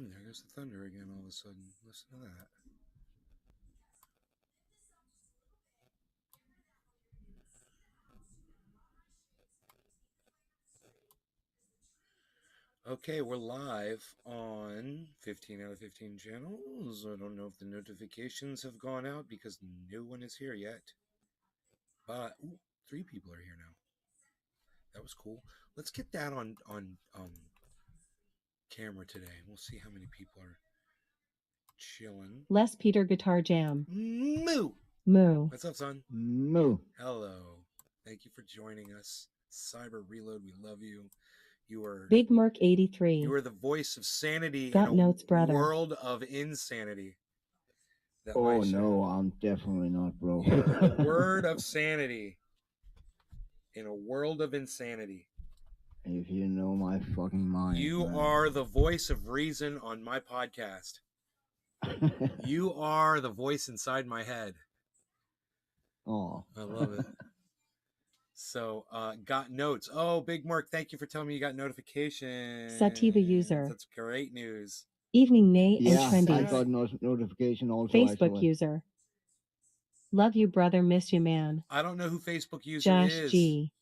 There goes the thunder again all of a sudden. Listen to that. Okay, we're live on 15 out of 15 channels. I don't know if the notifications have gone out because no one is here yet. But 3 people are here now. That was cool. Let's get that on camera today. We'll see how many people are chilling. Les Peter Guitar Jam. Moo! Moo. What's up, son? Moo. Hello. Thank you for joining us. Cyber Reload, we love you. You are Big Merc 83. You are the voice of sanity Got in a notes, brother. world of insanity. Oh no, I'm definitely not, bro. You are the word of sanity in a world of insanity. If you know my fucking mind. You are the voice of reason on my podcast. You are the voice inside my head. Oh, I love it. So, got notes. Oh, Big Mark, thank you for telling me you got notifications. Sativa user. That's great news. Evening Nay and yeah, Trendy. I got notification also. Facebook user. Love you, brother. Miss you, man. I don't know who Facebook user Josh is. G.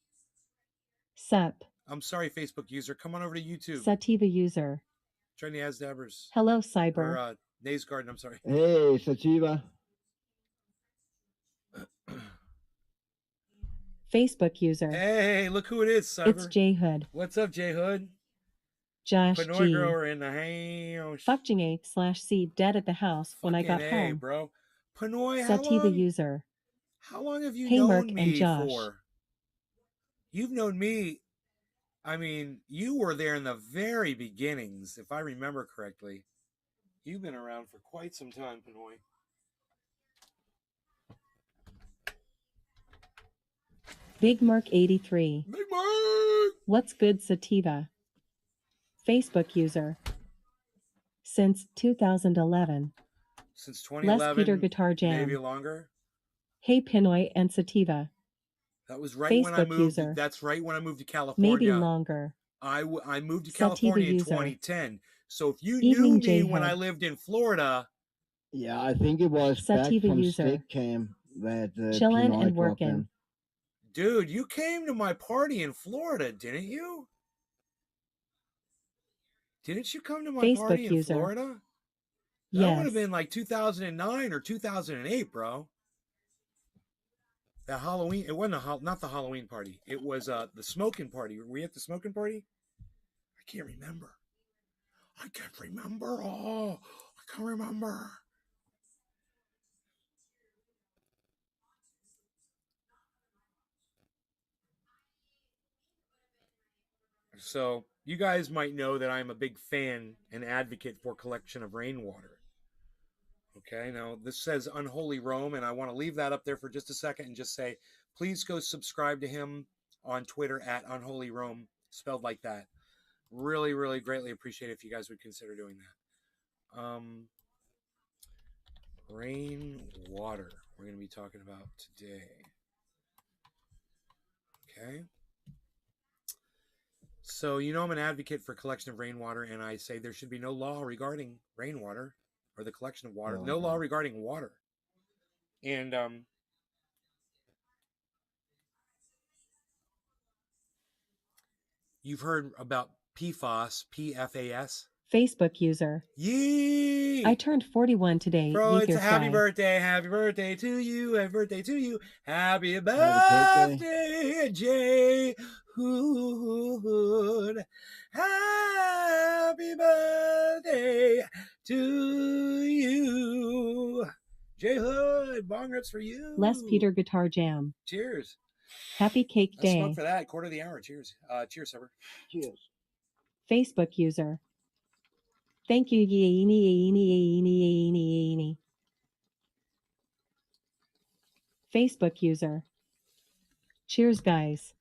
Sup. I'm sorry, Facebook user. Come on over to YouTube. Sativa user. Trendy Asdabbers. Hello, Cyber. Or Nays Garden, I'm sorry. Hey, Sativa. Facebook user. Hey, look who it is, Cyber. It's J Hood. What's up, J Hood? Josh Panoy G. grower in the house. Fucking A/C dead at the house when I got home. Bro. Panoy, Sativa user. How long have you hey, known Mark me and Josh. for? You've known me. I mean, you were there in the very beginnings, if I remember correctly. You've been around for quite some time, Panoy. Big Mark 83. Big Mark! What's good, Sativa? Facebook user. Since 2011. Since 2011. Les Peter Guitar Jam. Maybe longer. Hey, Pinoy and Sativa. That was right Facebook when I moved. User. That's right when I moved to California. Maybe longer. I moved to Sativa California in user. 2010. So if you Evening knew me J-Head. when I lived in Florida. Yeah, I think it was Sativa back from user. Stick Cam that Chillin' Pinoy and dropped working. in. Dude, you came to my party in Florida, didn't you? Didn't you come to my Facebook party in user. Florida? That Yes. would have been like 2009 or 2008, bro. That Halloween, it wasn't not the Halloween party. It was the smoking party. Were we at the smoking party? I can't remember. Oh, I can't remember. So you guys might know that I'm a big fan and advocate for collection of rainwater. Okay, now this says Unholy Rome, and I want to leave that up there for just a second and just say, please go subscribe to him on Twitter at Unholy Rome, spelled like that. Really, really greatly appreciate it if you guys would consider doing that. Rainwater, we're going to be talking about today. Okay. So, you know, I'm an advocate for collection of rainwater, and I say there should be no law regarding rainwater or the collection of water. No law regarding water. And you've heard about PFAS, PFAS. Facebook user. Yee! I turned 41 today. Bro, it's a happy guy. birthday. Happy birthday to you. Happy birthday to you. Happy birthday, Jay Hood. Happy birthday to you. Jay Hood, bong rips for you. Les Peter Guitar Jam. Cheers. Happy Cake Let's Day. smoke for that. Quarter of the hour. Cheers. Cheers, Summer. Cheers. Facebook user. Thank you, Yeeni. Facebook user. Cheers, guys.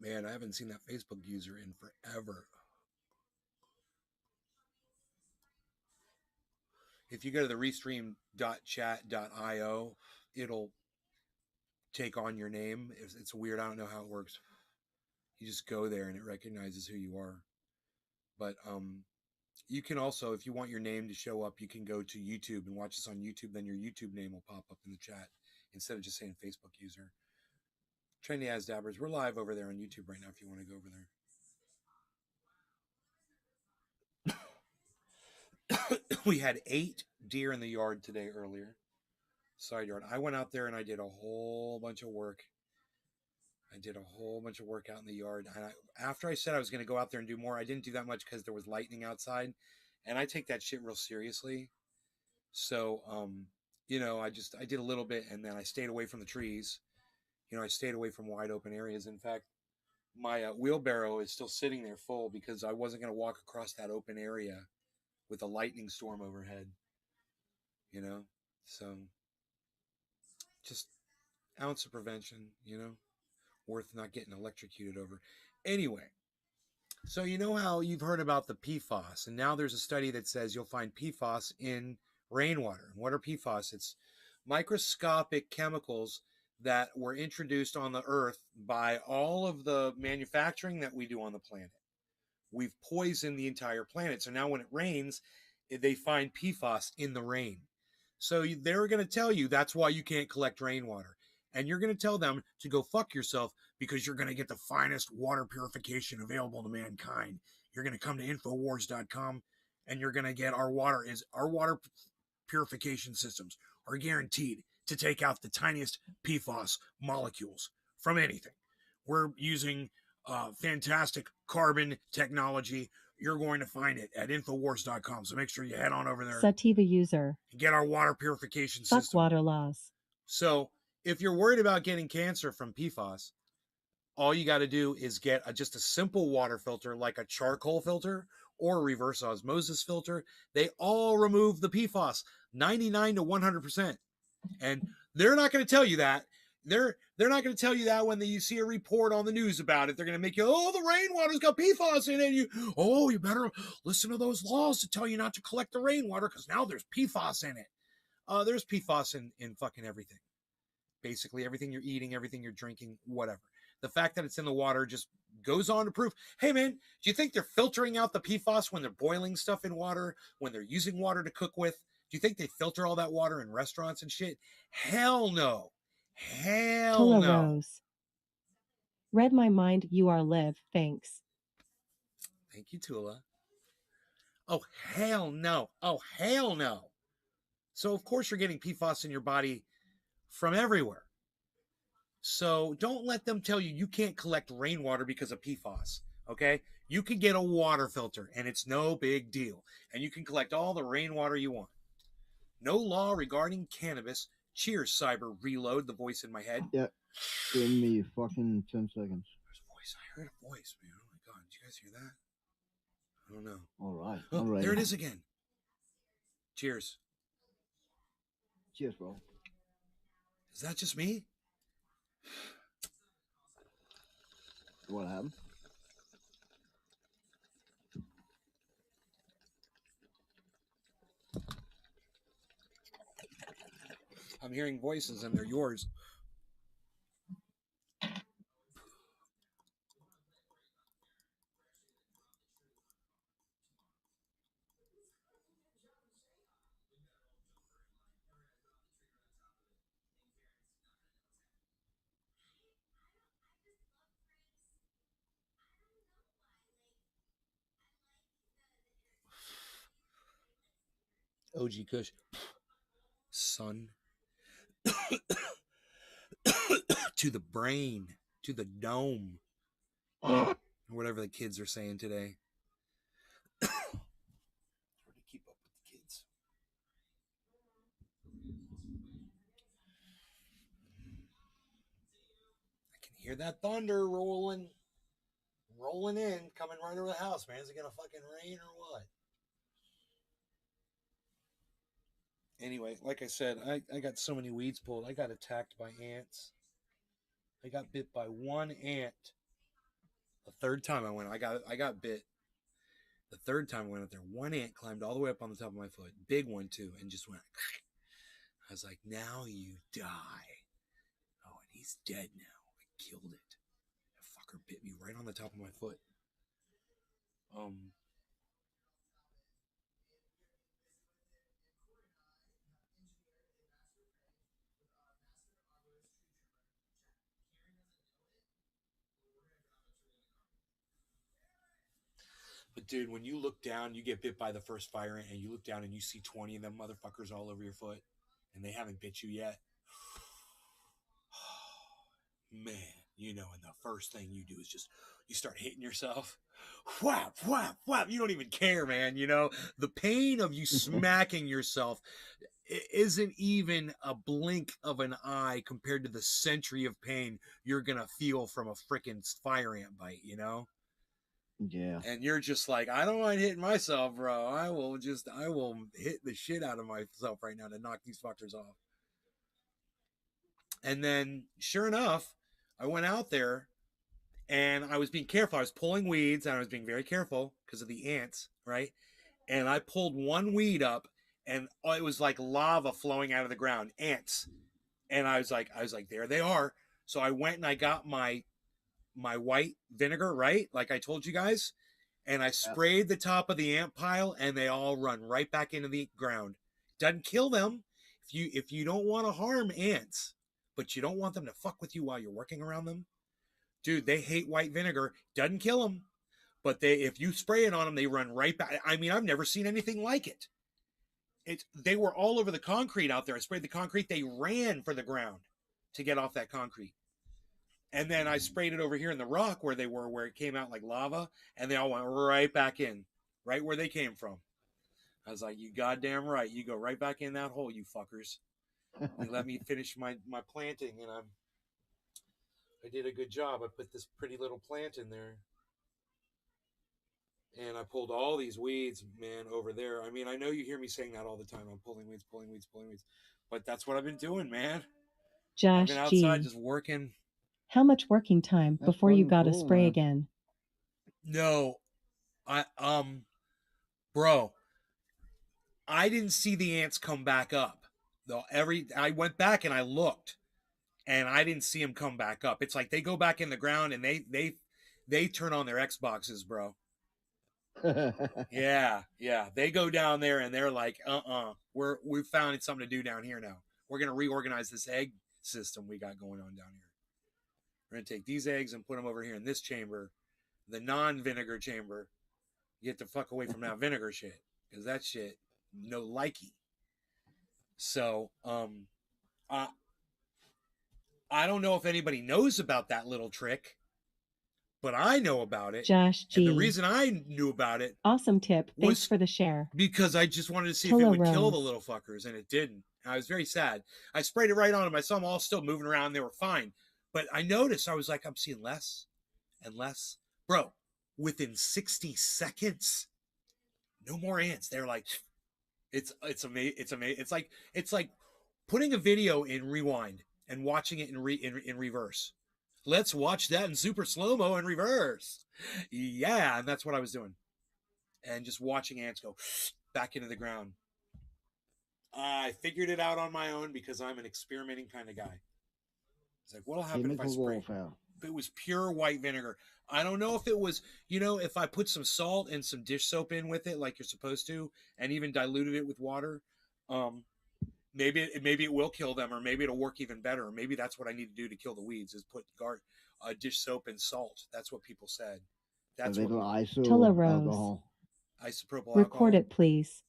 Man, I haven't seen that Facebook user in forever. If you go to the restream.chat.io, it'll take on your name. It's weird. I don't know how it works. You just go there and it recognizes who you are. But you can also, if you want your name to show up, you can go to YouTube and watch this on YouTube. Then your YouTube name will pop up in the chat instead of just saying Facebook user. Trendy As Dabbers, we're live over there on YouTube right now if you want to go over there. We had 8 deer in the yard today earlier. Side yard. I went out there and I did a whole bunch of work. I did a whole bunch of work out in the yard. And after I said I was going to go out there and do more, I didn't do that much because there was lightning outside. And I take that shit real seriously. So, I did a little bit and then I stayed away from the trees. I stayed away from wide open areas. In fact, my wheelbarrow is still sitting there full because I wasn't going to walk across that open area with a lightning storm overhead. So just ounce of prevention, worth not getting electrocuted over. Anyway, so you know how you've heard about the PFAS, and now there's a study that says you'll find PFAS in rainwater. What are PFAS? It's microscopic chemicals that were introduced on the earth by all of the manufacturing that we do on the planet. We've poisoned the entire planet. So now when it rains, they find PFAS in the rain. So they're going to tell you that's why you can't collect rainwater. And you're going to tell them to go fuck yourself because you're going to get the finest water purification available to mankind. You're going to come to Infowars.com and you're going to get our water purification systems are guaranteed to take out the tiniest PFAS molecules from anything. We're using fantastic carbon technology. You're going to find it at Infowars.com. So make sure you head on over there. Sativa user. Get our water purification Fuck system. water loss. So if you're worried about getting cancer from PFAS, all you got to do is get just a simple water filter like a charcoal filter or a reverse osmosis filter. They all remove the PFAS 99 to 100%. And they're not going to tell you that. They're not going to tell you that when you see a report on the news about it. They're going to make you, the rainwater's got PFAS in it. You better listen to those laws to tell you not to collect the rainwater because now there's PFAS in it. There's PFAS in fucking everything. Basically everything you're eating, everything you're drinking, whatever. The fact that it's in the water just goes on to prove, hey man, do you think they're filtering out the PFAS when they're boiling stuff in water, when they're using water to cook with? Do you think they filter all that water in restaurants and shit? Hell no. Hell Tula no. Rose. Read my mind, you are live, thanks. Thank you, Tula. Oh, hell no. Oh, hell no. So, of course, you're getting PFAS in your body from everywhere. So, don't let them tell you can't collect rainwater because of PFAS, okay? You can get a water filter, and it's no big deal. And you can collect all the rainwater you want. No law regarding cannabis. Cheers, Cyber Reload, the voice in my head. Yeah, give me fucking 10 seconds. There's a voice. I heard a voice, man. Oh my god, did you guys hear that? I don't know. All right. Oh, all right. There it is again. Cheers. Cheers, bro. Is that just me? What happened? I'm hearing voices and they're yours. OG Kush. Son. To the brain. To the dome. Or whatever the kids are saying today. Hard to keep up with the kids. I can hear that thunder rolling in, coming right over the house, man. Is it gonna fucking rain or what? Anyway, like I said, I got so many weeds pulled. I got attacked by ants. I got bit by one ant. The third time I went, I got bit. The third time I went up there, one ant climbed all the way up on the top of my foot, big one too, and just went. I was like, now you die. Oh, and he's dead now. I killed it. That fucker bit me right on the top of my foot. But dude, when you look down, you get bit by the first fire ant, and you look down and you see 20 of them motherfuckers all over your foot, and they haven't bit you yet. Man, you know, and the first thing you do is just you start hitting yourself. Whap, whap, whap. You don't even care, man. You know, the pain of you smacking yourself isn't even a blink of an eye compared to the century of pain you're gonna feel from a freaking fire ant bite, you know? Yeah. And you're just like, I don't mind hitting myself, bro. I will hit the shit out of myself right now to knock these fuckers off. And then, sure enough, I went out there and I was being careful. I was pulling weeds and I was being very careful because of the ants, right? And I pulled one weed up and it was like lava flowing out of the ground, ants. And I was like, there they are. So I went and I got my white vinegar, right? Like I told you guys. And I sprayed the top of the ant pile and they all run right back into the ground. Doesn't kill them. If you don't want to harm ants, but you don't want them to fuck with you while you're working around them, dude, they hate white vinegar. Doesn't kill them, but if you spray it on them, they run right back. I mean, I've never seen anything like it. They were all over the concrete out there. I sprayed the concrete. They ran for the ground to get off that concrete. And then I sprayed it over here in the rock where they were, where it came out like lava, and they all went right back in, right where they came from. I was like, you goddamn right. You go right back in that hole, you fuckers. You let me finish my planting, and I did a good job. I put this pretty little plant in there. And I pulled all these weeds, man, over there. I mean, I know you hear me saying that all the time. I'm pulling weeds, pulling weeds, pulling weeds. But that's what I've been doing, man. I've been Josh outside G. just working. How much working time That's before you fucking got to cool, spray man. again? No, bro, I didn't see the ants come back up. Though I went back and I looked, and I didn't see them come back up. It's like they go back in the ground and they turn on their Xboxes, bro. Yeah. They go down there and they're like, we've found something to do down here now. We're gonna reorganize this egg system we got going on down here. We're gonna take these eggs and put them over here in this chamber, the non-vinegar chamber. You get the fuck away from that vinegar shit, because that shit no likey. So, I don't know if anybody knows about that little trick, but I know about it. Josh G. And the reason I knew about it Awesome tip. was Thanks for the share. because I just wanted to see if Tula it would kill the Rose. little fuckers, and it didn't. I was very sad. I sprayed it right on them. I saw them all still moving around. They were fine. But I noticed, I was like, I'm seeing less and less. Bro, within 60 seconds, no more ants. They're like, it's amazing. It's like putting a video in rewind and watching it in reverse. Let's watch that in super slow-mo in reverse. Yeah, and that's what I was doing. And just watching ants go back into the ground. I figured it out on my own because I'm an experimenting kind of guy. It's like, what'll happen if I spray? If it was pure white vinegar. I don't know if it was, if I put some salt and some dish soap in with it like you're supposed to, and even diluted it with water, maybe it will kill them, or maybe it'll work even better. Or maybe that's what I need to do to kill the weeds is put dish soap and salt. That's what people said. That's what Tula Rose. Isopropyl Record alcohol. it, please.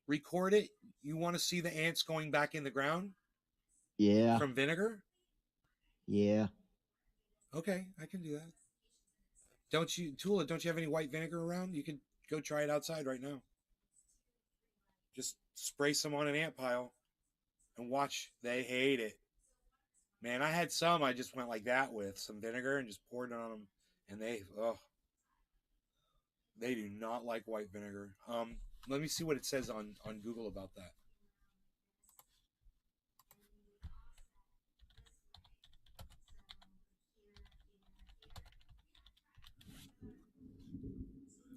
Record it. You want to see the ants going back in the ground? Yeah. From vinegar? Yeah. Okay, I can do that. Tula, don't you have any white vinegar around? You can go try it outside right now. Just spray some on an ant pile and watch. They hate it. Man, I had some I just went like that with some vinegar and just poured it on them. And they do not like white vinegar. Let me see what it says on Google about that.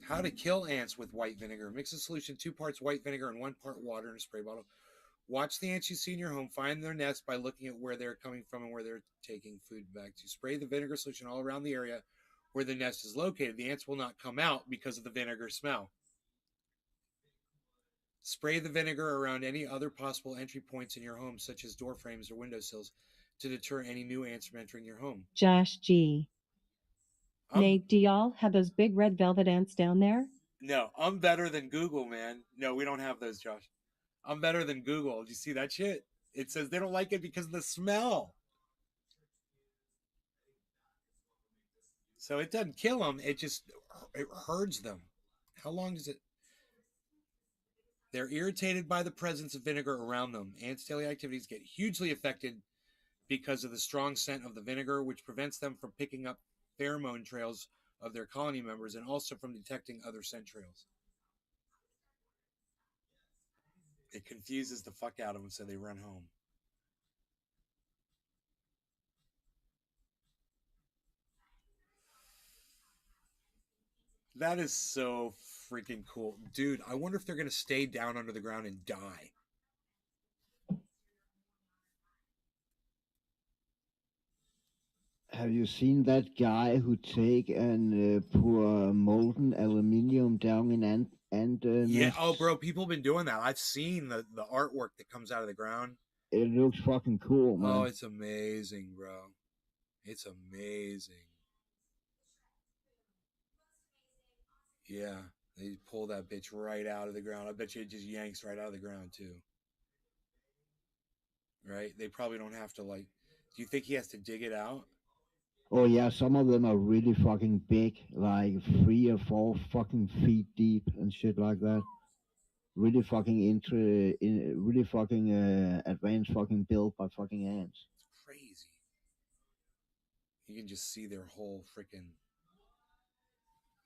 How to kill ants with white vinegar. Mix a solution 2 parts white vinegar and 1 part water in a spray bottle. Watch the ants you see in your home. Find their nest by looking at where they're coming from and where they're taking food back to. Spray the vinegar solution all around the area where the nest is located. The ants will not come out because of the vinegar smell. Spray the vinegar around any other possible entry points in your home, such as door frames or windowsills, to deter any new ants from entering your home. Josh G. Nate, do y'all have those big red velvet ants down there? No, I'm better than Google, man. No, we don't have those, Josh. I'm better than Google. Do you see that shit? It says they don't like it because of the smell. So it doesn't kill them. It herds them. How long does it? They're irritated by the presence of vinegar around them. Ants' daily activities get hugely affected because of the strong scent of the vinegar, which prevents them from picking up pheromone trails of their colony members and also from detecting other scent trails. It confuses the fuck out of them, so they run home. That is so freaking cool. Dude, I wonder if they're going to stay down under the ground and die. Have you seen that guy who take and pour molten aluminium down in ant Yeah, nests? oh, bro, people have been doing that. I've seen the artwork that comes out of the ground. It looks fucking cool, man. Oh, it's amazing, bro. It's amazing. Yeah, they pull that bitch right out of the ground. I bet you it just yanks right out of the ground, too. Right? They probably don't have to, like... Do you think he has to dig it out? Oh, yeah, some of them are really fucking big, like 3 or 4 fucking feet deep and shit like that. Really fucking really fucking advanced fucking built by fucking ants. It's crazy. You can just see their whole freaking...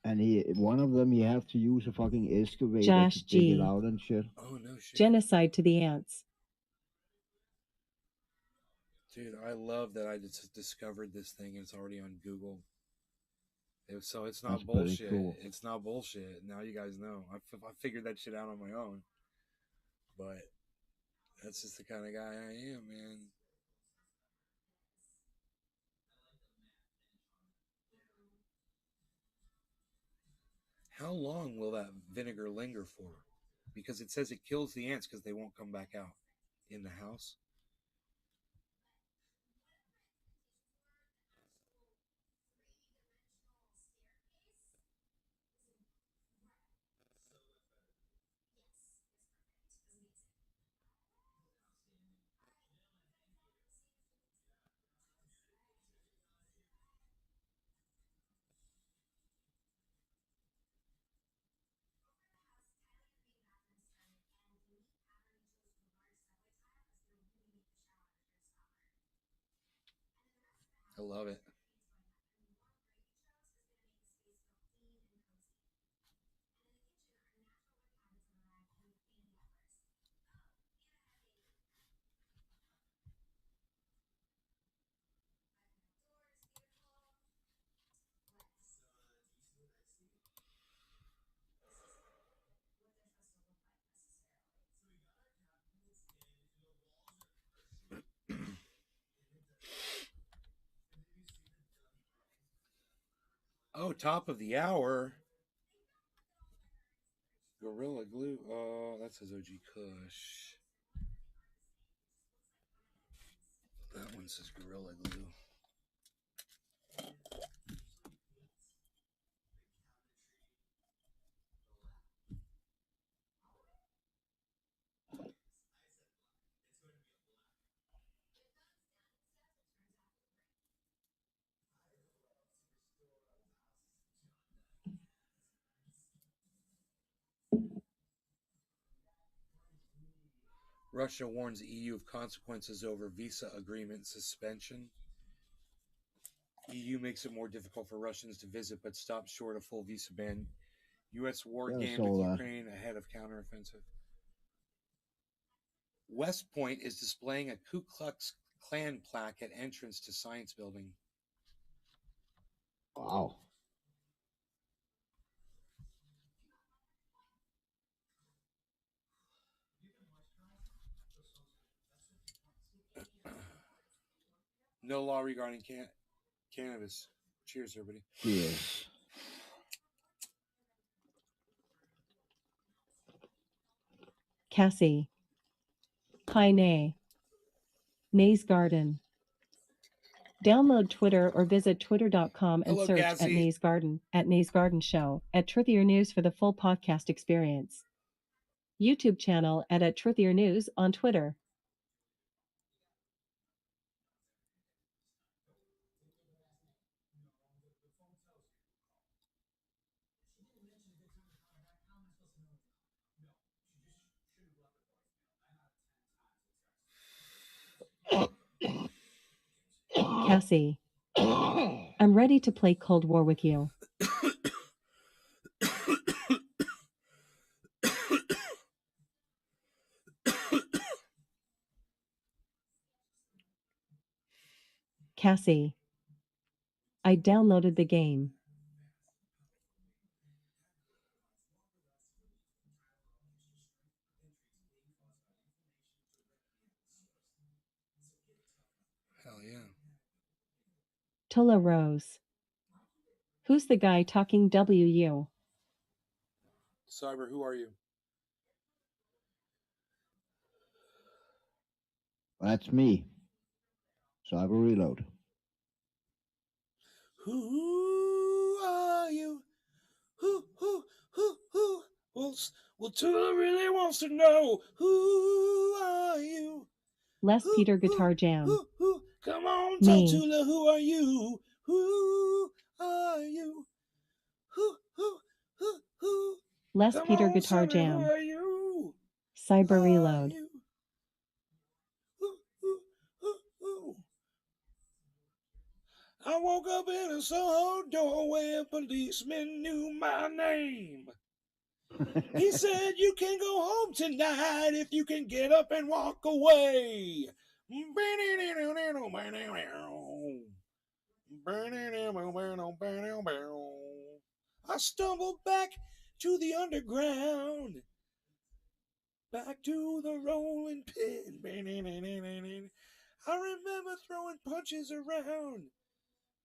And one of them, you have to use a fucking excavator Josh to dig G. it out and shit. Oh, no shit. Genocide to the ants. Dude, I love that I just discovered this thing and it's already on Google. So it's not That's pretty bullshit. cool. It's not bullshit. Now you guys know. I figured that shit out on my own. But that's just the kind of guy I am, man. How long will that vinegar linger for? Because it says it kills the ants because they won't come back out in the house. I love it. Oh, top of the hour. Gorilla Glue. Oh, that says OG Kush. That one says Gorilla Glue. Russia warns EU of consequences over visa agreement suspension. EU makes it more difficult for Russians to visit, but stops short of full visa ban. U.S. war gained with Ukraine ahead of counteroffensive. West Point is displaying a Ku Klux Klan plaque at entrance to Science Building. Wow. No law regarding cannabis. Cheers, everybody. Cheers. Cassie. Hi, Nay. Nay's Garden. Download Twitter or visit twitter.com and Hello, search Cassie. at Nay's Garden, at Nay's Garden Show, at Truthier News for the full podcast experience. YouTube channel at Truthier News on Twitter. Cassie. I'm ready to play Cold War with you. Cassie. I downloaded the game. Hell yeah. Tula Rose. Who's the guy talking WU? Cyber, who are you? That's me. Cyber Reload. Who are you? Who? Well, Tula really wants to know, who are you? Les Peter Guitar Jam. Come on, Me. tell Tula, who are you? Who are you? Who? Les Come Peter on, Guitar Sonny, Jam. who are you? Cyber Who Reload. are you? Who? I woke up in a Soho doorway, a policeman knew my name. He said, you can go home tonight if you can get up and walk away. I stumbled back to the underground, back to the rolling pin. I remember throwing punches around,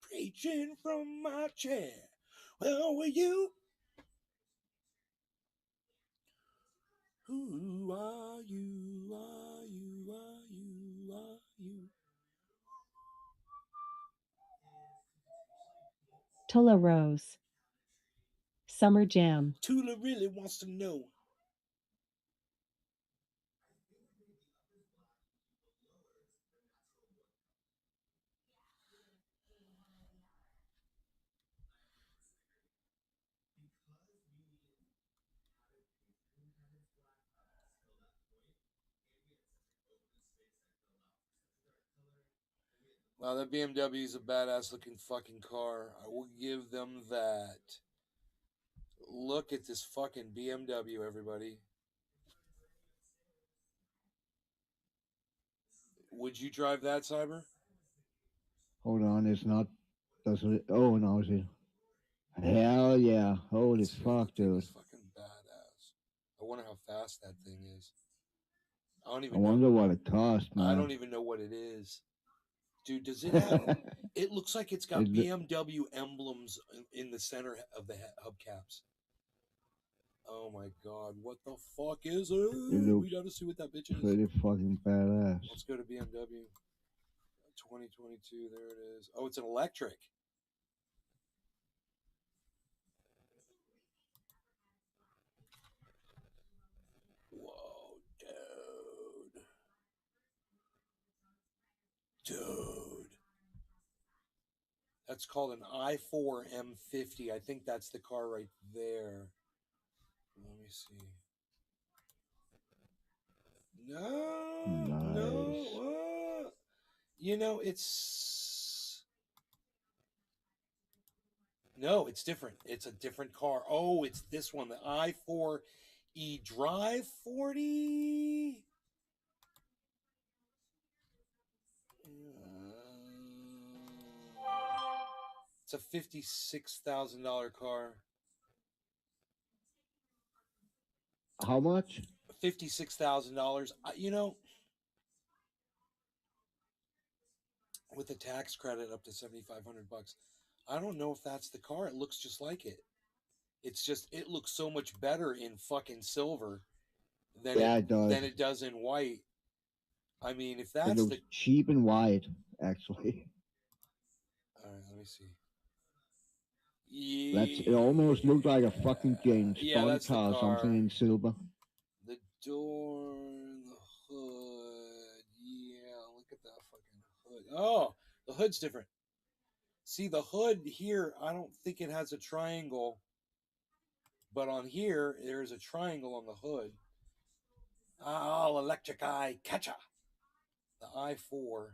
preaching from my chair. Well, were you? Who are you? Are you? Are you? Are you? Tula Rose. Summer Jam. Tula really wants to know. Wow, that BMW is a badass looking fucking car. I will give them that. Look at this fucking BMW, everybody. Would you drive that, Cyber? Hold on, it's not. Does it? Oh no, is it? Hell yeah! Holy fuck, That thing dude! is fucking badass. I wonder how fast that thing is. I don't I even know. wonder what it cost, man. I don't even know what it is. Dude, does it have... It looks like it's got BMW emblems in the center of the hubcaps. Oh my god, what the fuck is it? We gotta see what that bitch is. Pretty fucking badass. Let's go to BMW. 2022, there it is. Oh, it's an electric. Whoa, dude. That's called an i4 M50. I think that's the car right there. Let me see. No. You know, it's... No, it's different. It's a different car. Oh, it's this one, the i4 eDrive 40. It's a $56,000 car. How much? $56,000. You know, with a tax credit up to $7,500. I don't know if that's the car. It looks just like it. It's just it looks so much better in fucking silver than it Yeah, it does. than it does in white. I mean, if It that's looks the cheap and white, actually. all right, let me see. It almost looked like a Yeah, fucking James yeah, Bond that's the car, something car. in silver. The door, the hood. Yeah, look at that fucking hood. Oh, the hood's different. See, the hood here, I don't think it has a triangle, but on here, there's a triangle on the hood. Oh, electric eye catcher. The i4.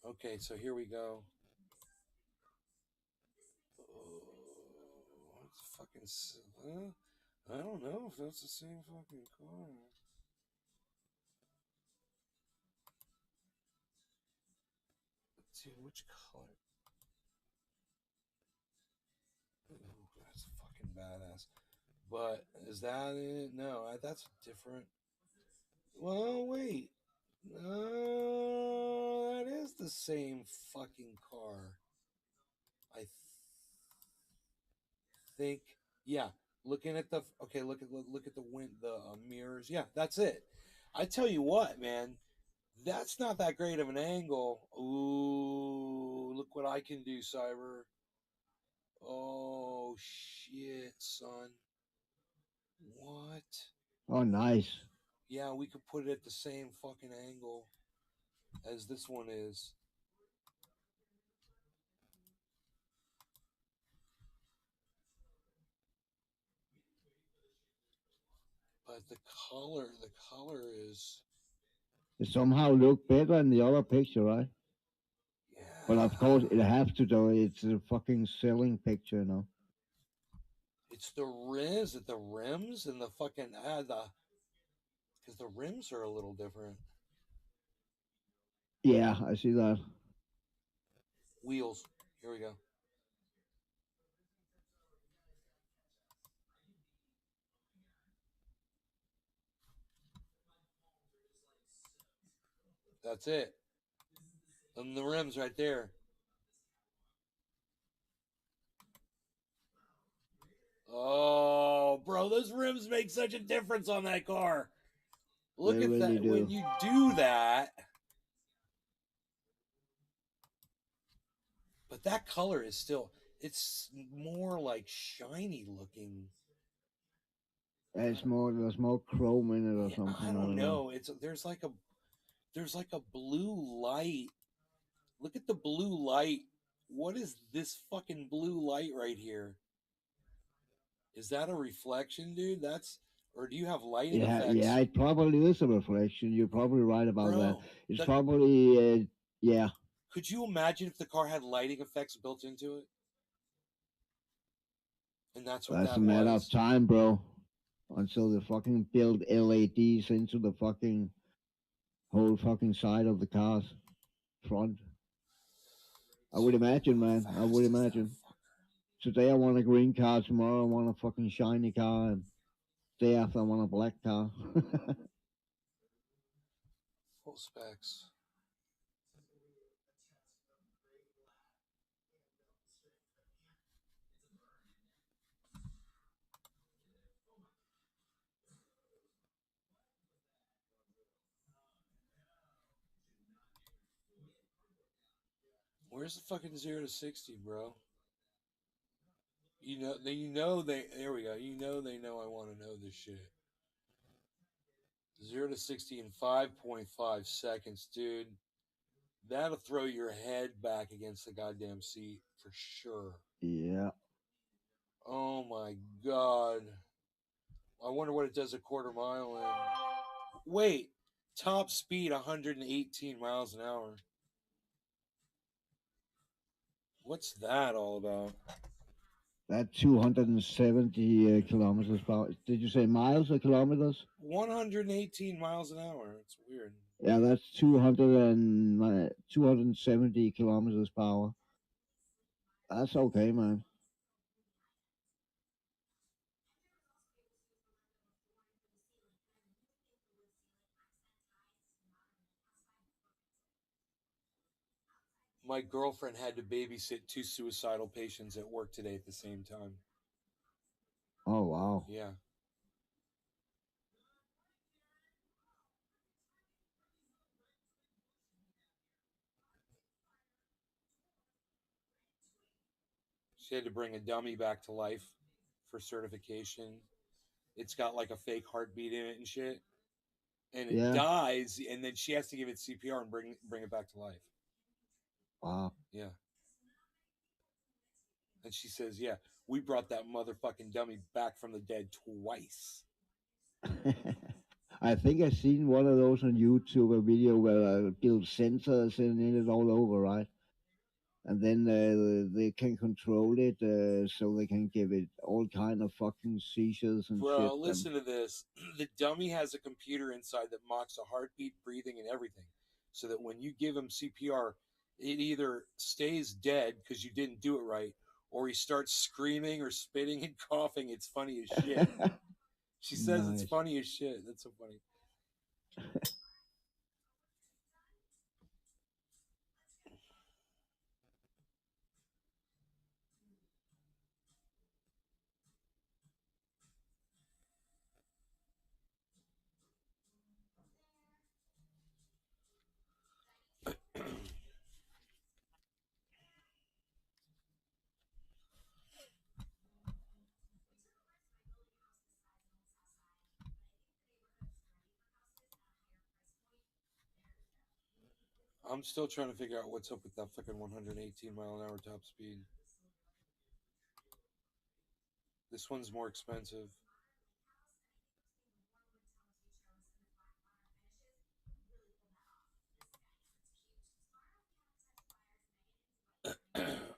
Okay, so here we go. Oh, it's fucking. I don't know if that's the same fucking car. Dude, which color? Ooh, that's fucking badass. But is that it? No, that's different. Well, wait. No, that is the same fucking car. I think. Yeah. Looking at the okay, look at the wind, the mirrors. Yeah, that's it. I tell you what, man, that's not that great of an angle. Ooh, look what I can do, Cyber. Oh shit, son. What? Oh, nice. Yeah, we could put it at the same fucking angle as this one is. But the color is It somehow looked better in the other picture, right? But of yeah. course, it has to though. It's a fucking selling picture, you know. It's the rims, the rims and the fucking the because the rims are a little different. Yeah, I see that. Wheels. Here we go. That's it. And the rims right there. Oh, bro, those rims make such a difference on that car. They Look at really that. When do. you do that, but that color is still, it's more like shiny looking. There's more chrome in it or Yeah, something. I I don't don't know. know. It's there's like a blue light. Look at the blue light. What is this fucking blue light right here? Is that a reflection, dude? That's or do you have lighting Yeah, effects, it probably is a reflection. You're probably right about that. bro? It's The probably, yeah. Could you imagine if the car had lighting effects built into it? And that's what That's a that matter of was. time, bro. Until they fucking build LEDs into the fucking whole fucking side of the car's front. I would Dude, imagine, how man. I would fast is that imagine. fucker? Today I want a green car. Tomorrow I want a fucking shiny car. And day after I want a black car. Full specs. Where's the fucking 0 to 60, bro? They there we go. They know I want to know this shit. 0 to 60 in 5.5 seconds, dude. That'll throw your head back against the goddamn seat for sure. Yeah. Oh my god. I wonder what it does a quarter mile in. Wait, top speed 118 miles an hour. What's that all about? That 270 kilometers per hour. Did you say miles or kilometers? 118 miles an hour. It's weird. Yeah, that's 270 kilometers per hour. That's okay, man. My girlfriend had to babysit 2 suicidal patients at work today at the same time. Oh wow. Yeah. She had to bring a dummy back to life for certification. It's got like a fake heartbeat in it and shit. And it Yeah. dies, and then she has to give it CPR and bring it back to life. Wow. Yeah. And she says, "Yeah, we brought that motherfucking dummy back from the dead twice." I think I've seen one of those on YouTube, a video where build sensors in it all over, right? And then they can control it, so they can give it all kind of fucking seizures and shit. Bro, listen to this. The dummy has a computer inside that mocks a heartbeat, breathing, and everything. So that when you give him CPR, it either stays dead because you didn't do it right, or he starts screaming or spitting and coughing. It's funny as shit. She says it's Nice. funny as shit. That's so funny. I'm still trying to figure out what's up with that fucking 118 mile an hour top speed. This one's more expensive.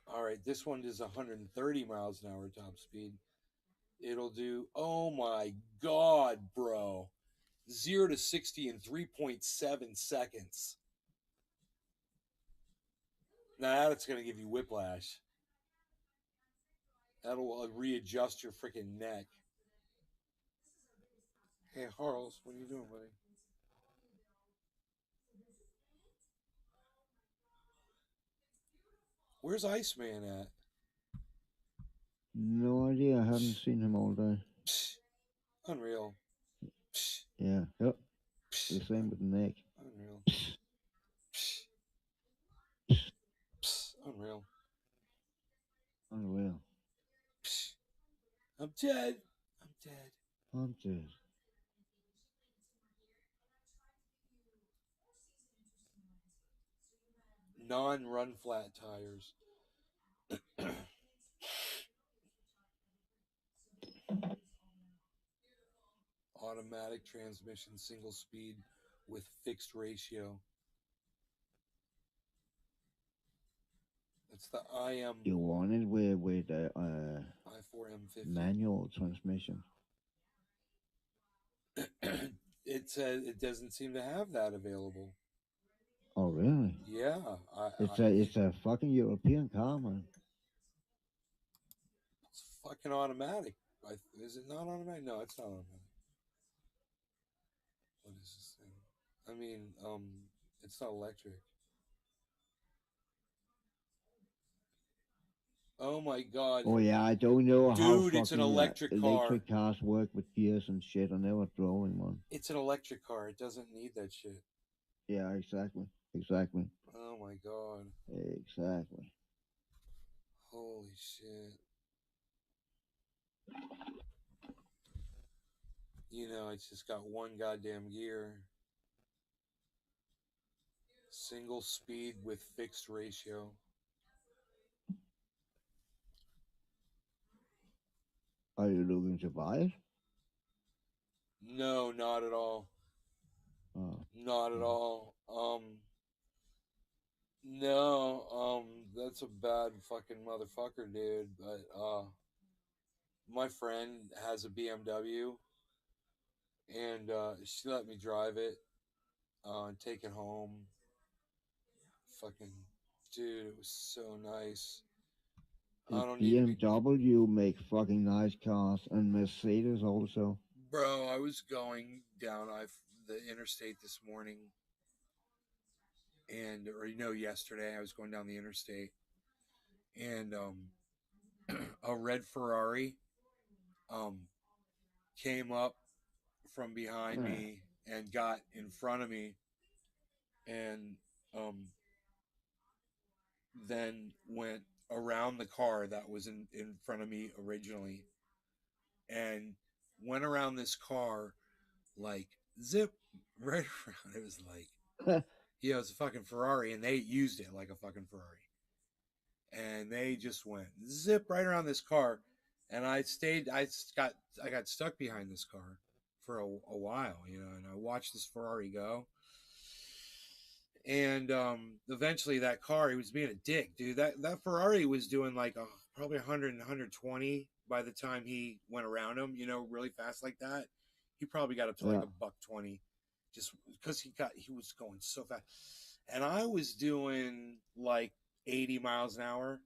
All right, this one is 130 miles an hour top speed. It'll do, oh my God, bro. 0 to 60 in 3.7 seconds. Now that's going to give you whiplash. That'll readjust your freaking neck. Hey, Harles, what are you doing, buddy? Where's Iceman at? No idea. I haven't seen him all day. Psh, unreal. Psh, Yeah. Yep. psh, The same with the neck. unreal. Psh, unreal. Unreal. Psh, I'm dead. I'm dead. I'm dead. Non-run flat tires. Automatic transmission, single speed with fixed ratio. That's the IM You want it with i4M50. manual transmission. It says it doesn't seem to have that available. Oh really? Yeah, It's a fucking European car, man. it's fucking automatic. Is it not automatic? No, it's not automatic. What is this thing? I mean, it's not electric. Oh my God, Oh yeah, I don't know how dude! It's an fucking electric car. electric cars work with gears and shit. I never drove in one. It's an electric car. It doesn't need that shit. Yeah, exactly. Exactly. Oh my God. Exactly. Holy shit. You know, it's just got one goddamn gear. Single speed with fixed ratio. Are you looking to buy it? No, not at all. Oh. Not at all. No, that's a bad fucking motherfucker, dude. But my friend has a BMW, and she let me drive it, and take it home. Fucking, dude, it was so nice. I And don't need to be, BMW make fucking nice cars, and Mercedes also. bro. I was going down the interstate this morning, and or yesterday I was going down the interstate, and a red Ferrari um came up from behind Yeah. me and got in front of me, and um then went around the car that was in front of me originally, and went around this car like zip right around. It was like, it's a fucking Ferrari, and they used it like a fucking Ferrari. And they just went zip right around this car. And I got stuck behind this car for a while, and I watched this Ferrari go. And eventually that car, he was being a dick, dude. That Ferrari was doing like probably 100 and 120 by the time he went around him, really fast like that. He probably got up to like Yeah. a buck 20, just because he was going so fast. And I was doing like 80 miles an hour,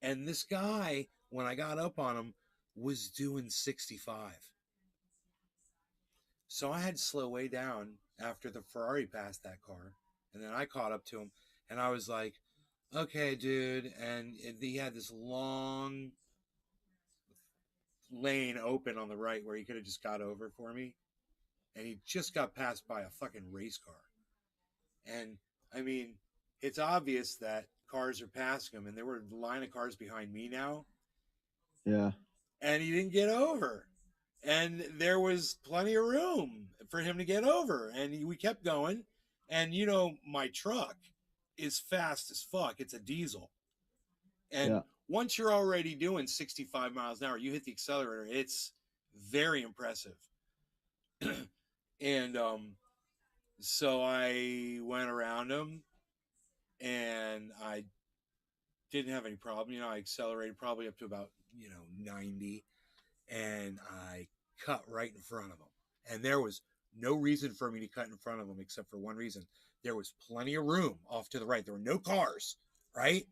and this guy, when I got up on him, was doing 65. So I had to slow way down after the Ferrari passed that car. And then I caught up to him, and I was like, okay, dude. And he had this long lane open on the right where he could have just got over for me. And he just got passed by a fucking race car. And I mean, it's obvious that cars are passing him, and there were a line of cars behind me now. Yeah. And he didn't get over. And there was plenty of room for him to get over. And we kept going. And my truck is fast as fuck. It's a diesel. And Yeah. once you're already doing 65 miles an hour, you hit the accelerator. It's very impressive. And so I went around him, and I didn't have any problem. I accelerated probably up to about, 90, and I cut right in front of him. And there was no reason for me to cut in front of him except for one reason. There was plenty of room off to the right. There were no cars, right?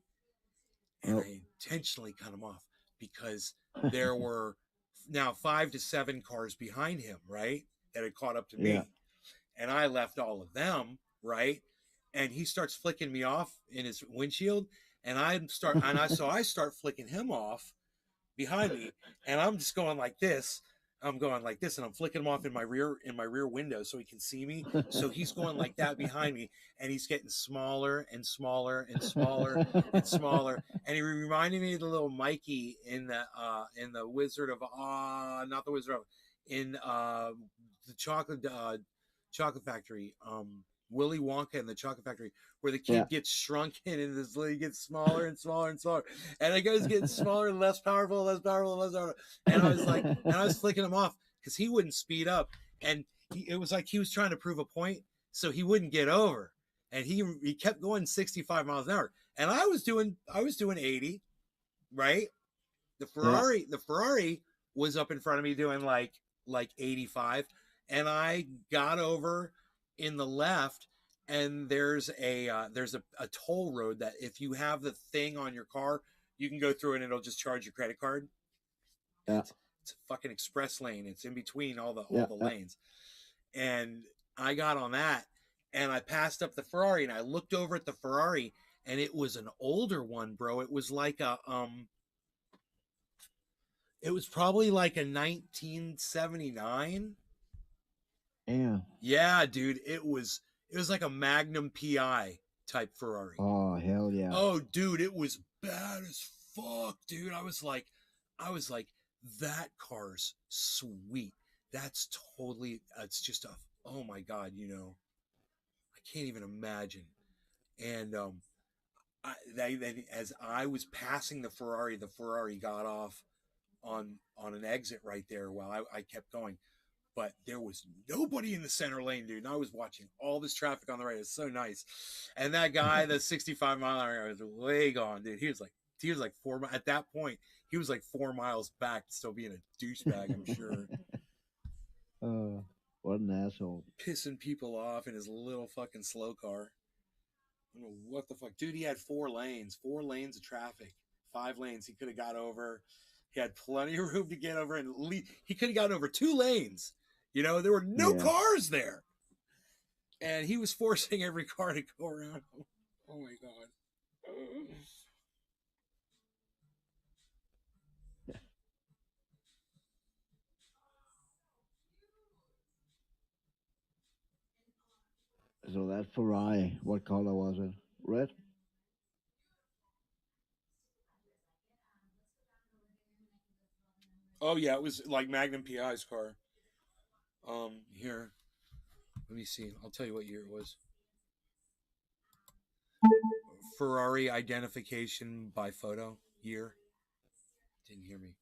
And Nope. I intentionally cut him off because there were now 5 to 7 cars behind him, right? That had caught up to me. Yeah. And I left all of them, right? And he starts flicking me off in his windshield, and I start flicking him off behind me, and I'm just going like this. I'm going like this, and I'm flicking him off in my rear window so he can see me. So he's going like that behind me, and he's getting smaller and smaller and smaller and smaller. And he reminded me of the little Mikey in the Wizard of not the Wizard of, in the chocolate factory. Willy Wonka and the Chocolate Factory, where the kid Yeah. gets shrunken and he gets smaller and smaller and smaller, and it goes getting smaller and less powerful, less powerful, less powerful. And I was flicking him off because he wouldn't speed up, and it was like he was trying to prove a point, so he wouldn't get over, and he kept going 65 miles an hour, and I was doing 80, right? The Ferrari was up in front of me doing like 85, and I got over in the left, and there's a toll road that if you have the thing on your car, you can go through and it'll just charge your credit card. Yeah. It's a fucking express lane. It's in between all the Yeah. lanes. And I got on that, and I passed up the Ferrari, and I looked over at the Ferrari, and it was an older one, bro. It was like it was probably like a 1979. Yeah. Yeah, dude, it was like a Magnum PI type Ferrari. Oh, hell yeah. Oh, dude, it was bad as fuck, dude. I was like, that car's sweet. That's totally. It's just oh my god, I can't even imagine. And as I was passing the Ferrari got off on an exit right there while I kept going. But there was nobody in the center lane, dude. And I was watching all this traffic on the right. It's so nice. And that guy, the 65 mile an hour, was way gone, dude. He was like 4 at that point. He was like 4 miles back, still being a douchebag, I'm sure. What an asshole. Pissing people off in his little fucking slow car. I don't know what the fuck. Dude, he had 4 lanes of traffic, 5 lanes. He could have got over. He had plenty of room to get over, and he could have gotten over 2 lanes. There were no cars there. And he was forcing every car to go around him. Oh my god. So that Ferrari, what color was it? Red? Oh yeah, it was like Magnum PI's car. Here, let me see. I'll tell you what year it was. Ferrari identification by photo year. Didn't hear me.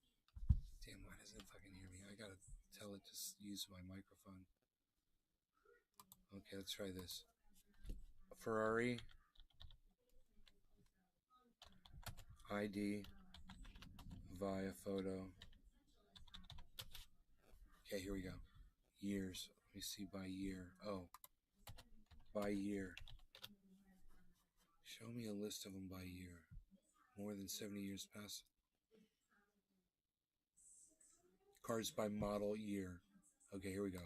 Damn, why doesn't it fucking hear me? I gotta tell it to use my microphone. Okay, let's try this. Ferrari ID via photo. Okay, here we go. Years. Let me see by year. Oh, by year. Show me a list of them by year. More than 70 years past. Cars by model year. Okay, here we go.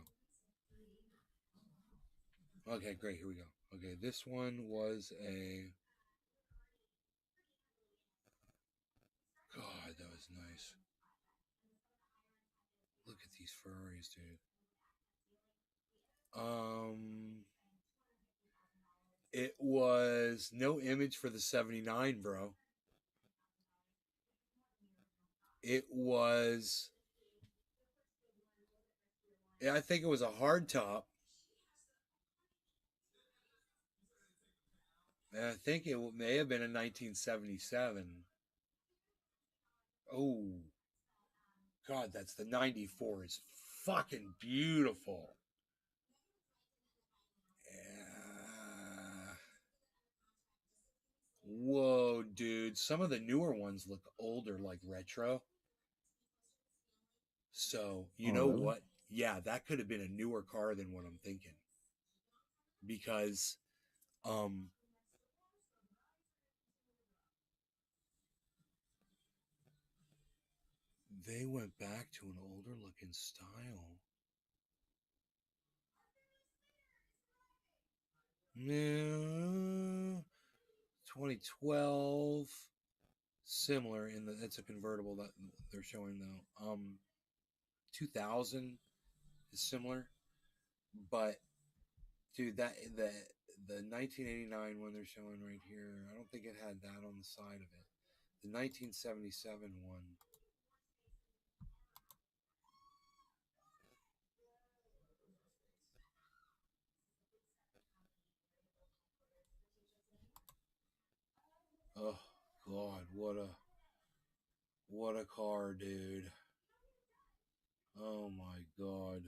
Okay, great. Here we go. Okay, this one was a. God, that was nice. Look at these Ferraris, dude. It was no image for the 79, bro. It was. I think it was a hard top. And I think it may have been a 1977. Oh, God, that's the 94. It's fucking beautiful. Yeah. Whoa, dude. Some of the newer ones look older, like retro. So, you Oh, know really? what? Yeah, that could have been a newer car than what I'm thinking. Because um they went back to an older looking style. Yeah, 2012, similar in the it's a convertible that they're showing though. 2000 is similar, but dude, that the 1989 one they're showing right here, I don't think it had that on the side of it. The 1977 one. Oh God, what a car, dude. Oh my God.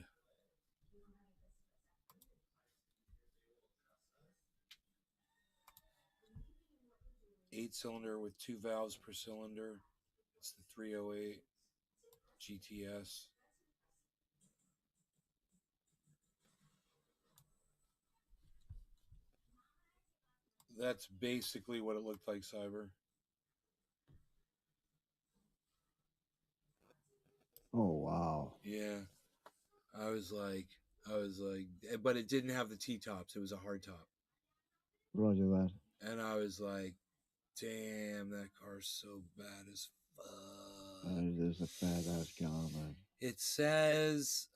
8 cylinder with 2 valves per cylinder. It's the 308 GTS. That's basically what it looked like, Cyber. Oh, wow. Yeah. I was like, but it didn't have the T-tops. It was a hard top. Roger that. And I was like, damn, that car's so bad as fuck. That is a badass car, man. It says,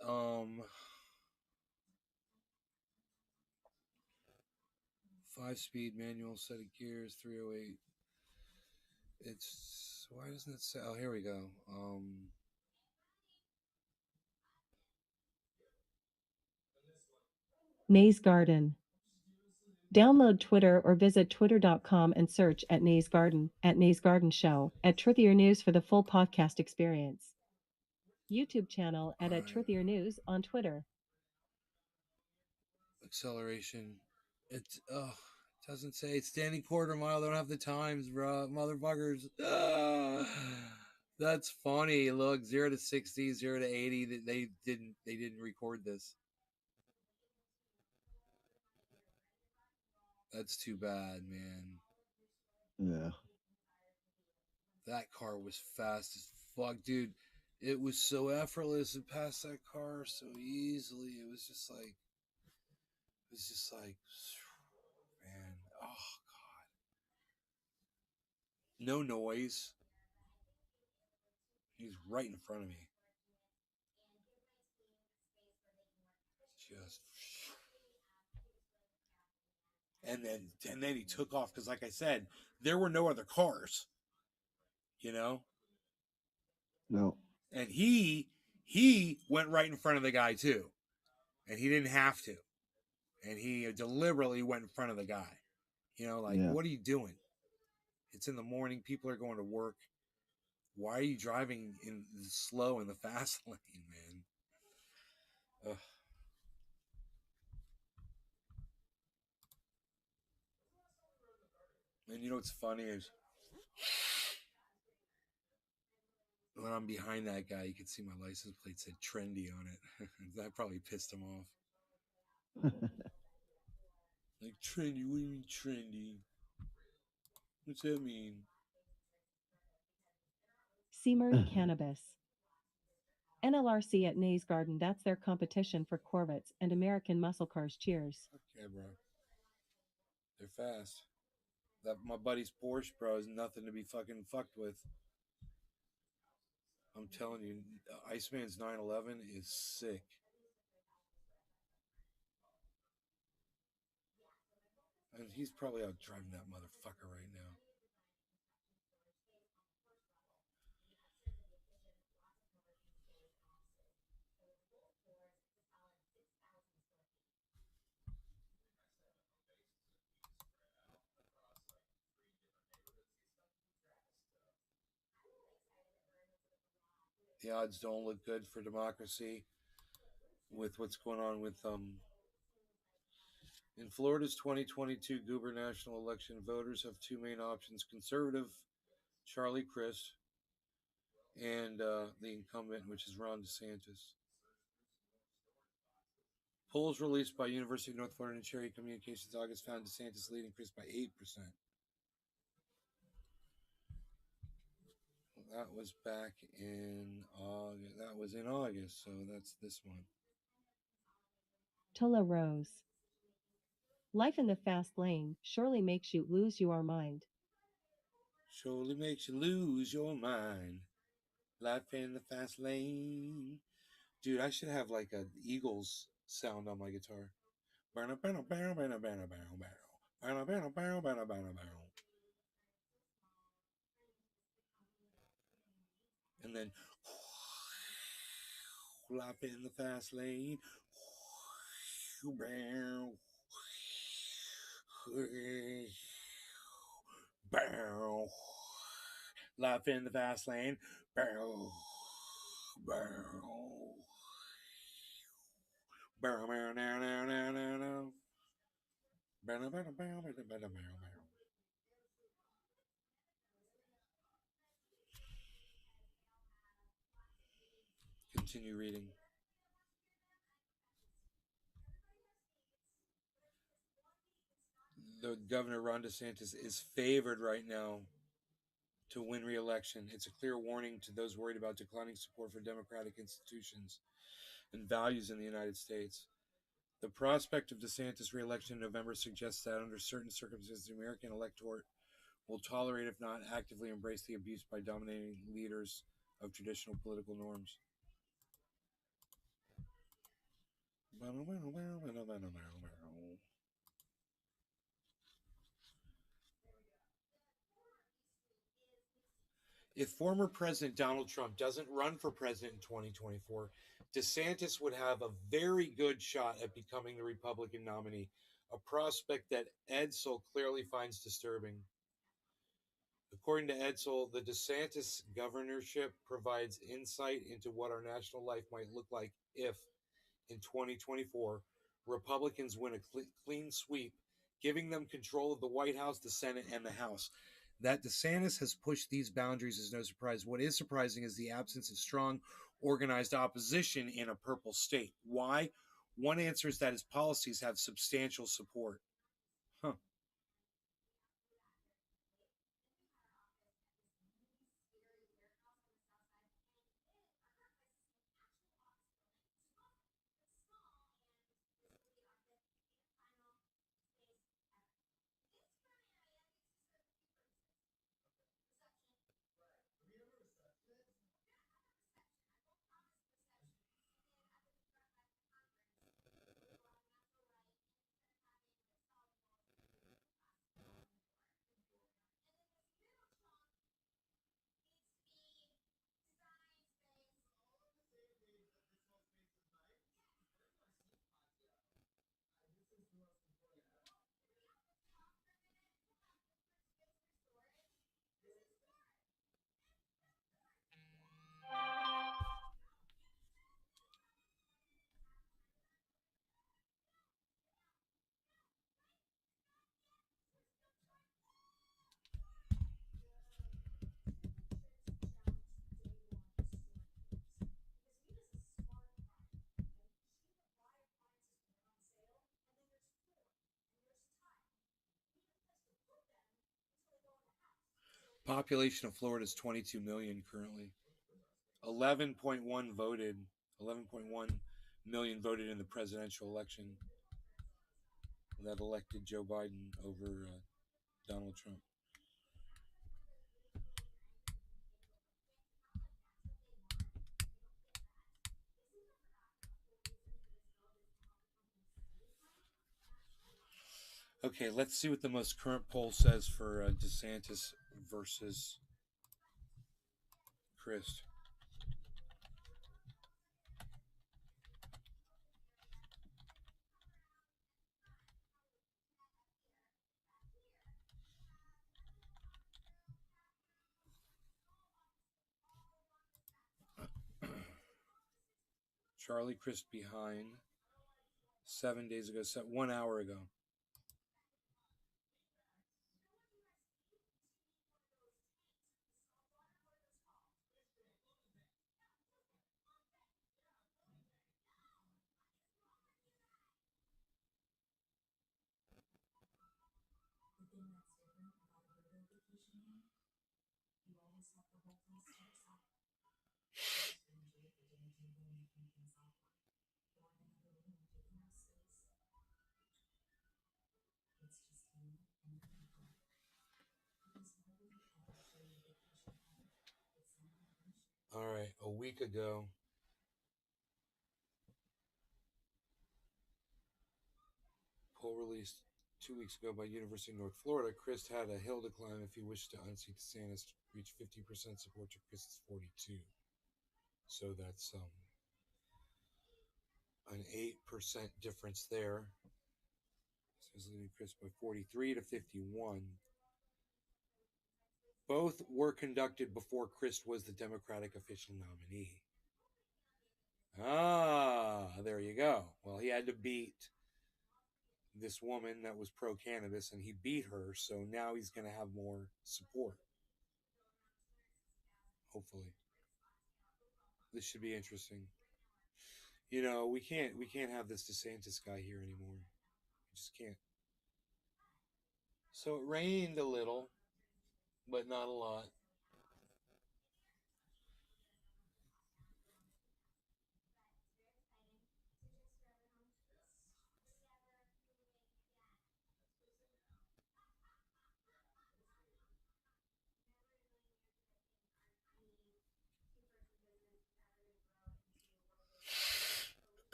5-speed manual set of gears, 308. It's, why doesn't it say, oh, here we go. Nay's Garden. Download Twitter or visit twitter.com and search at Nay's Garden, at Nay's Garden Show, at Truthier News for the full podcast experience. YouTube channel at Truthier News on Twitter. Acceleration. It doesn't say it's standing quarter mile. They don't have the times, bro. Motherfuckers. That's funny. Look, 0 to 60, 0 to 80. They didn't record this. That's too bad, man. Yeah. That car was fast as fuck, dude. It was so effortless to pass that car so easily. It was just like, man. Oh God. No noise. He's right in front of me. Just. And then he took off because, like I said, there were no other cars. You know, No. and he went right in front of the guy too, and he didn't have to, and he deliberately went in front of the guy. You know, like, Yeah. what are you doing? It's in the morning. People are going to work. Why are you driving in slow in the fast lane, man? Ugh. And you know what's funny is when I'm behind that guy, you can see my license plate said trendy on it. That probably pissed him off. Like, trendy? What do you mean trendy? What's that mean? Seamered Cannabis. NLRC at Nays Garden, that's their competition for Corvettes and American muscle cars. Cheers. Okay, bro. They're fast. That my buddy's Porsche, bro, is nothing to be fucking fucked with. I'm telling you, Iceman's 911 is sick. And he's probably out driving that motherfucker right now. The odds don't look good for democracy with what's going on with in Florida's 2022 gubernatorial election. Voters have two main options: conservative Charlie Crist and the incumbent, which is Ron DeSantis. Polls released by University of North Florida and Cherry Communications August found DeSantis leading Crist by 8%. That was back in August. That was in August, so that's this one. Tula Rose. Life in the fast lane surely makes you lose your mind. Surely makes you lose your mind. Life in the fast lane. Dude, I should have like a Eagles sound on my guitar. And then life in the fast lane. Life in the fast lane. Continue reading. The Governor Ron DeSantis is favored right now to win re-election. It's a clear warning to those worried about declining support for democratic institutions and values in the United States. The prospect of DeSantis' re-election in November suggests that under certain circumstances, the American electorate will tolerate, if not actively embrace, the abuse by dominating leaders of traditional political norms. If former President Donald Trump doesn't run for president in 2024, DeSantis would have a very good shot at becoming the Republican nominee, a prospect that Edsel clearly finds disturbing. According to Edsel, the DeSantis governorship provides insight into what our national life might look like if, in 2024, Republicans win a clean sweep, giving them control of the White House, the Senate, and the House. That DeSantis has pushed these boundaries is no surprise. What is surprising is the absence of strong, organized opposition in a purple state. Why? One answer is that his policies have substantial support. Huh. Population of Florida is 22 million currently. 11.1 voted. 11.1 million voted in the presidential election that elected Joe Biden over Donald Trump. Okay, let's see what the most current poll says for DeSantis versus Christ. Charlie Crist behind 7 days ago, 1 hour ago. All right, a week ago, poll released 2 weeks ago by University of North Florida. Christ had a hill to climb if he wished to unseat DeSantis to reach 50% support to Christ's 42. So that's an 8% difference there. So he's leading Christ by 43 to 51. Both were conducted before Christ was the Democratic official nominee. Ah, there you go. Well, he had to beat this woman that was pro-cannabis, and he beat her, so now he's going to have more support. Hopefully. This should be interesting. You know, we can't have this DeSantis guy here anymore. We just can't. So it rained a little, but not a lot.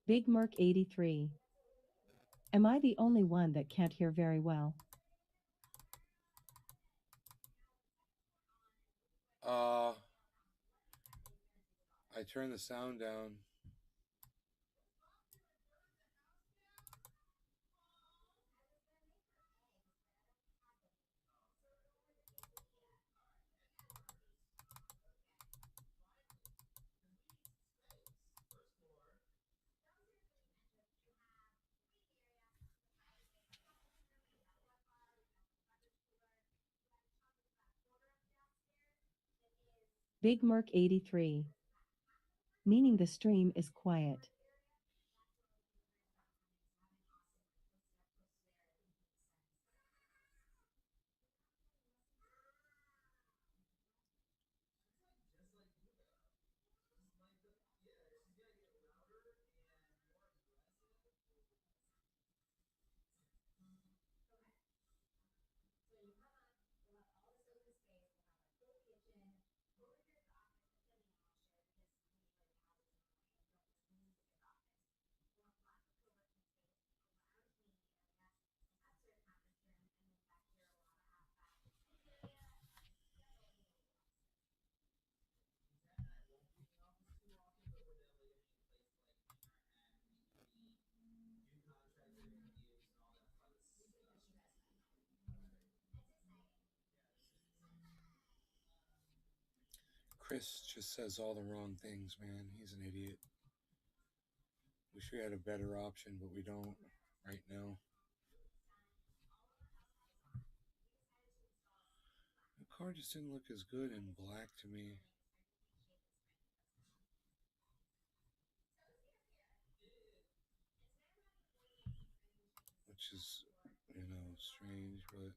Big Merc 83. Am I the only one that can't hear very well? I turned the sound down. Big Merc 83. Meaning the stream is quiet. Chris just says all the wrong things, man. He's an idiot. Wish we had a better option, but we don't right now. The car just didn't look as good in black to me. Which is, strange, but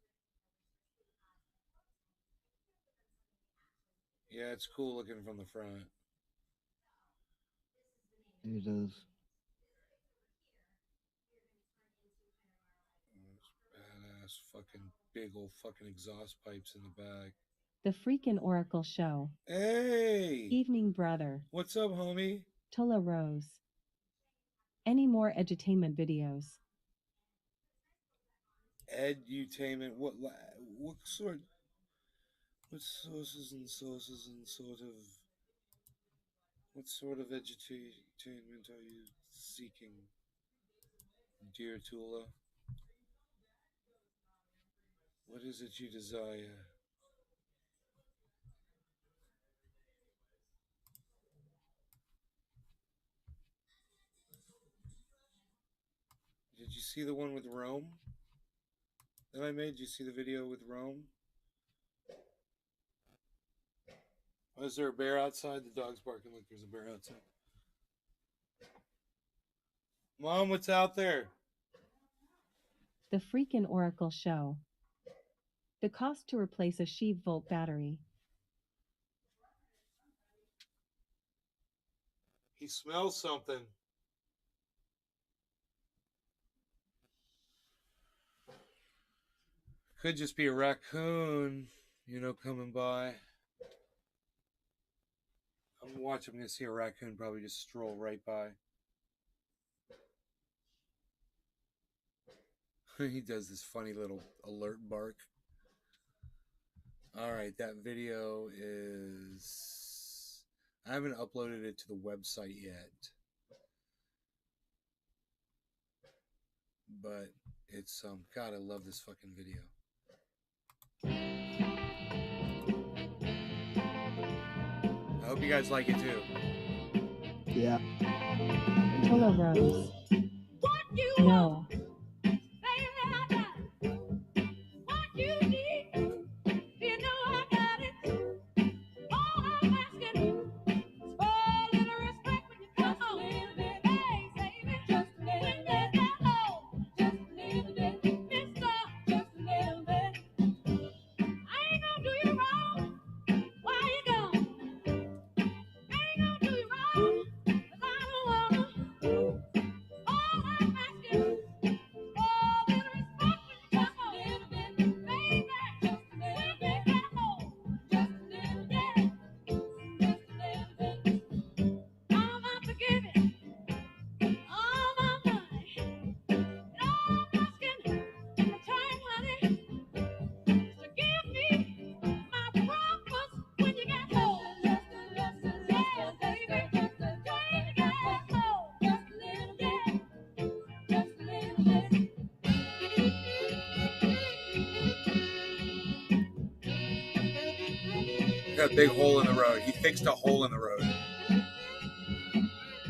yeah, it's cool looking from the front. It is. Badass fucking big old fucking exhaust pipes in the back. The Freakin' Oracle Show. Hey! Evening, brother. What's up, homie? Tula Rose. Any more edutainment videos? Edutainment. What sort? What sources and sort of? What sort of edutainment are you seeking, dear Tula? What is it you desire? Did you see the one with Rome that I made? Did you see the video with Rome? Oh, is there a bear outside? The dog's barking like there's a bear outside. Mom, what's out there? The Freakin' Oracle Show. The cost to replace a Sheave-volt battery. He smells something. Could just be a raccoon, coming by. I'm watching. I'm going to see a raccoon probably just stroll right by. He does this funny little alert bark. All right, that video is... I haven't uploaded it to the website yet. But it's, God, I love this fucking video. I hope you guys like it too. Yeah. Tula Rose. No. Got a big hole in the road. He fixed a hole in the road.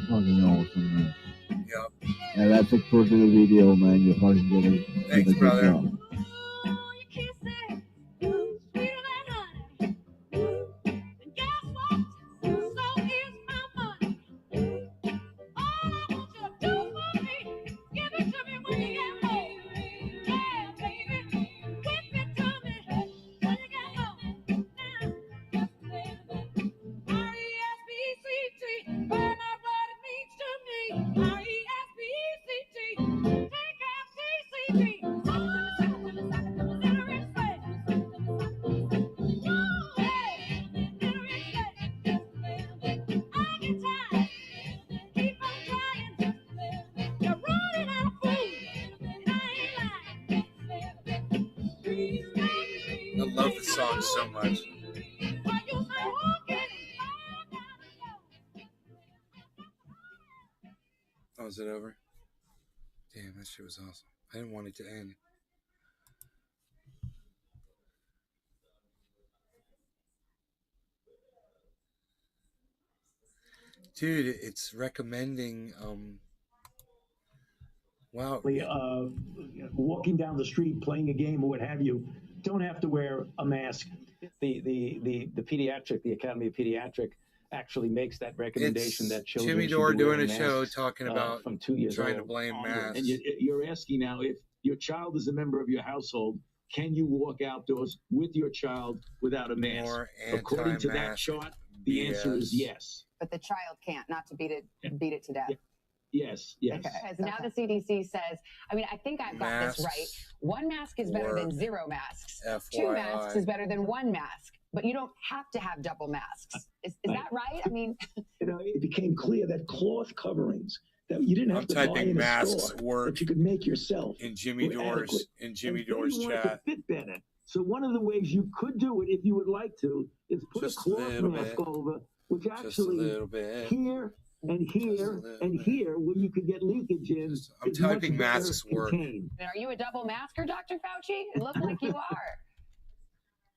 Fucking awesome, man. Yep. Yeah, that's a cool little video, man. You fucking did Thanks, a good brother. job. I love the song so much. Oh, is it over? Damn, that shit was awesome. I didn't want it to end. dude, it's recommending. Wow. Walking down the street, playing a game or what have you, don't have to wear a mask. The pediatric, the Academy of Pediatric, actually makes that recommendation that children Jimmy should Dore be doing wearing a show masks, talking about from 2 years trying old to blame onward. masks. And you're asking now, if your child is a member of your household, can you walk outdoors with your child without a mask? More According to that anti-mask chart, the answer is BS. yes. But the child can't, not to beat it to death. Yes, yes. Okay. Because now the CDC says, I mean, I think I've got this right. One mask is better than zero masks. FYI. 2 masks is better than 1 mask. But you don't have to have double masks. Is that right? I mean, it became clear that cloth coverings that you didn't have to buy in a store, that you could make yourself in Jimmy Dore's chat. To fit better. So one of the ways you could do it, if you would like to, is put Just a cloth mask over, which actually here and here and here, where you could get leakage in. I'm typing masks work. are you a double masker, Dr. Fauci? It looks like you are.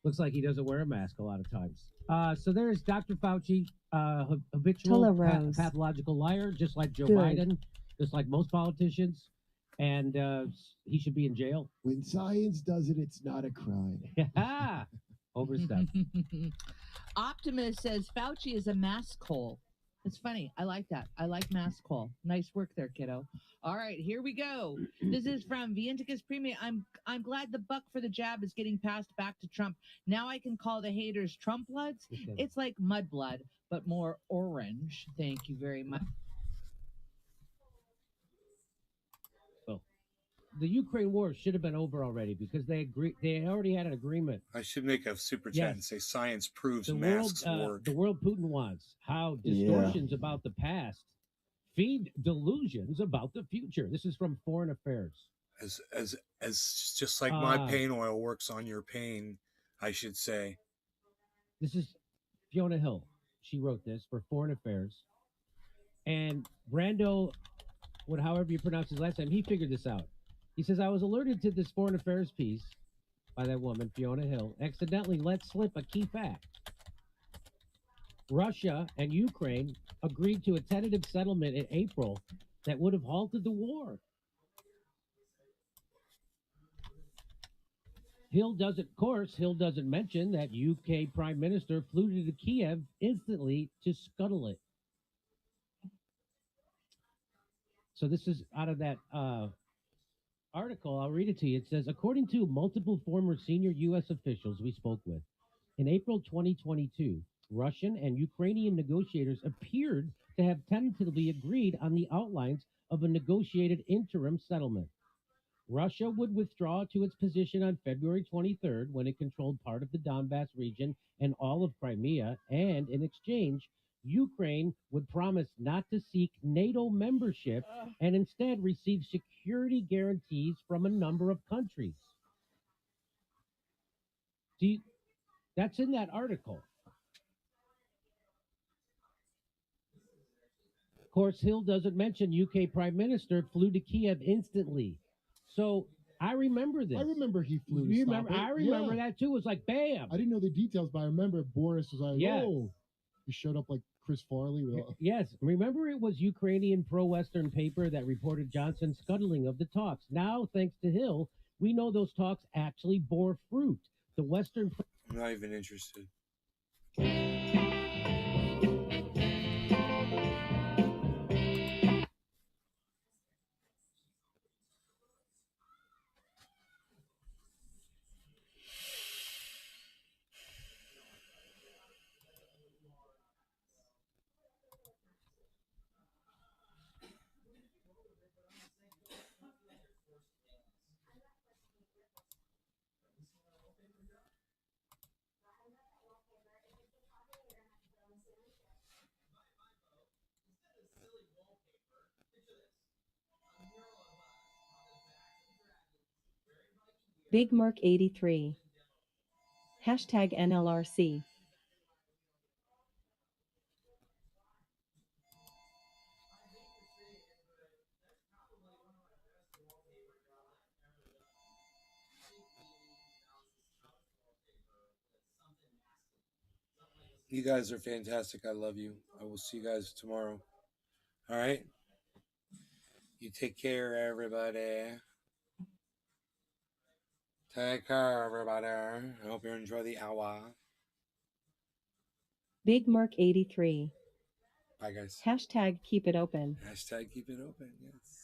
Looks like he doesn't wear a mask a lot of times. So there's Dr. Fauci, habitual pathological liar, just like Joe Biden, just like most politicians, and he should be in jail. When science does it, it's not a crime. Yeah, overstep. Optimus says Fauci is a mask hole. It's funny. I like that. I like mask hole. Nice work there, kiddo. All right, here we go. This is from Vienticus Premium. I'm glad the buck for the jab is getting passed back to Trump. Now I can call the haters Trump bloods. It's like mud blood, but more orange. Thank you very much. Well, the Ukraine war should have been over already because they already had an agreement. I should make a super chat and say science proves the masks world, work. The world Putin wants, how distortions about the past feed delusions about the future. This is from Foreign Affairs. As just like my pain oil works on your pain, I should say. This is Fiona Hill. She wrote this for Foreign Affairs. And Brando, however you pronounce his last name, he figured this out. He says, I was alerted to this Foreign Affairs piece by that woman, Fiona Hill, accidentally let slip a key fact. Russia and Ukraine agreed to a tentative settlement in April that would have halted the war. Hill doesn't mention that UK Prime Minister flew to Kiev instantly to scuttle it. So this is out of that article. I'll read it to you. It says, according to multiple former senior U.S. officials we spoke with, in April 2022, Russian and Ukrainian negotiators appeared to have tentatively agreed on the outlines of a negotiated interim settlement. Russia would withdraw to its position on February 23rd when it controlled part of the Donbass region and all of Crimea, and in exchange, Ukraine would promise not to seek NATO membership and instead receive security guarantees from a number of countries. That's in that article. Of course, Hill doesn't mention UK Prime Minister flew to Kiev instantly. So I remember this. I remember he flew. I remember that too. It was like bam. I didn't know the details, but I remember Boris was like, "Oh," he showed up like Chris Farley. Yes, remember it was Ukrainian pro-Western paper that reported Johnson's scuttling of the talks. Now, thanks to Hill, we know those talks actually bore fruit. The Western. I'm not even interested. Big Mark 83. Hashtag NLRC. You guys are fantastic. I love you. I will see you guys tomorrow. All right? You take care, everybody. Take care, everybody. I hope you enjoy the hour. Big Mark 83. Bye, guys. Hashtag keep it open. Hashtag keep it open, yes.